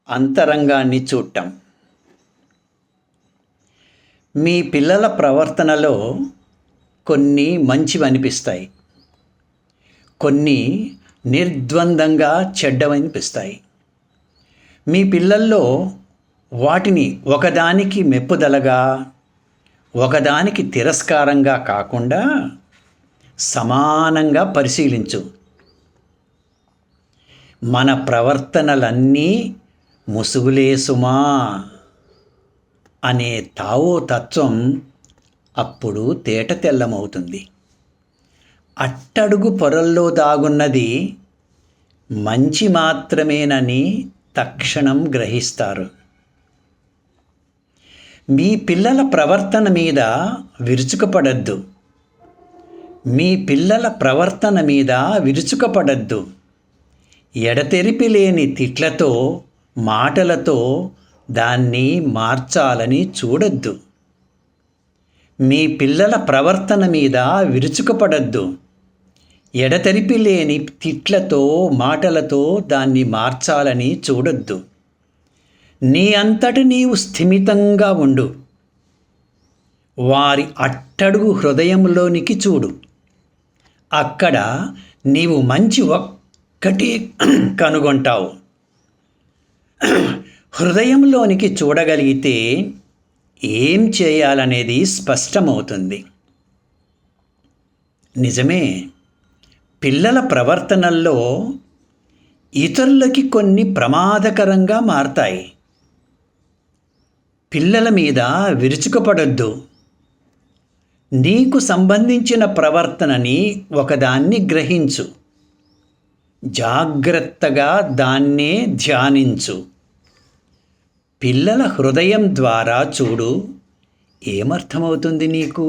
అంతరంగాన్ని చూడటం. మీ పిల్లల ప్రవర్తనలో కొన్ని మంచివనిపిస్తాయి, కొన్ని నిర్ద్వందంగా చెడ్డవనిపిస్తాయి. మీ పిల్లల్లో వాటిని ఒకదానికి మెప్పుదలగా, ఒకదానికి తిరస్కారంగా కాకుండా సమానంగా పరిశీలించు. మన ప్రవర్తనలన్నీ ముసుగులే సుమా అనే తావో తత్వం అప్పుడు తేట తెల్లమవుతుంది. అట్టడుగు పొరల్లో దాగున్నది మంచి మాత్రమేనని తక్షణం గ్రహిస్తారు. మీ పిల్లల ప్రవర్తన మీద విరుచుకుపడద్దు. మీ పిల్లల ప్రవర్తన మీద విరుచుకుపడద్దు. ఎడతెరిపి లేని తిట్లతో, మాటలతో దాన్ని మార్చాలని చూడొద్దు. మీ పిల్లల ప్రవర్తన మీద విరుచుకుపడద్దు. ఎడతెరిపి లేని తిట్లతో, మాటలతో దాన్ని మార్చాలని చూడొద్దు. నీ అంతట నీవు స్థిమితంగా ఉండు. వారి అట్టడుగు హృదయంలోనికి చూడు. అక్కడ నీవు మంచి ఒక్కటి కనుగొంటావు. హృదయంలోనికి చూడగలిగితే ఏం చేయాలనేది స్పష్టమవుతుంది. నిజమే, పిల్లల ప్రవర్తనల్లో ఇతరులకి కొన్ని ప్రమాదకరంగా మారతాయి. పిల్లల మీద విరుచుకుపడొద్దు. నీకు సంబంధించిన ప్రవర్తనని ఒకదాన్ని గ్రహించు. జాగ్రత్తగా దాన్నే ధ్యానించు. పిల్లల హృదయం ద్వారా చూడు. ఏమర్థమవుతుంది నీకు?